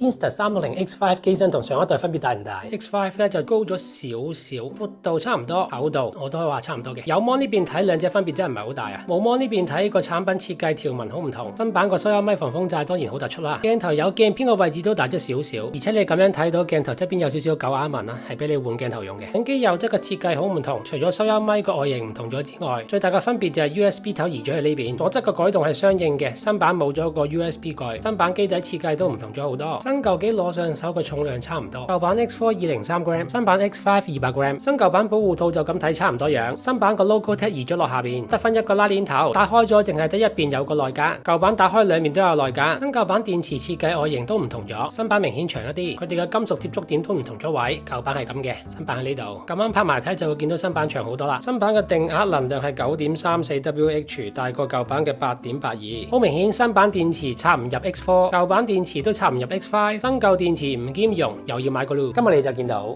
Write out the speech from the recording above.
Insta 360 X5 機身同上一代分別大唔大 ？X5 咧就高咗少少，闊度差唔多，厚度我都可以話差唔多嘅。有 mon 呢邊睇兩隻分別真係唔係好大啊。冇 mon 呢邊睇個產品設計條紋好唔同，新版個收音咪防風罩當然好突出啦。鏡頭有鏡片個位置都大咗少少，而且你咁樣睇到鏡頭側邊有少少狗眼紋啦，係俾你換鏡頭用嘅。相機右側嘅設計好唔同，除咗收音咪個外形唔同咗之外，最大嘅分別就係 USB 頭移咗去呢邊。左側嘅改動係相應嘅，新版冇咗個 USB 蓋，新版機底設計都唔同咗好多。新舊機攞上手個重量差唔多，舊版 X4 203 gram， 新版 X5 200 gram。新舊版保護套就咁睇差唔多樣，新版個 logo tag 移咗落下邊，得分一個拉鏈頭，打開咗淨係得一邊有個內格，舊版打開兩面都有內格。新舊版電池設計外形都唔同咗，新版明顯長一啲，佢哋嘅金屬接觸點都唔同咗位，舊版係咁嘅，新版喺呢度。咁啱拍埋睇就會見到新版長好多啦。新版嘅定額能量係 9.34 Wh， 大過舊版嘅 8.82。好明顯新版電池插唔入 X4， 舊版電池都插唔入 X5， 新舊電池唔兼容，又要買個 loop。今日你就見到。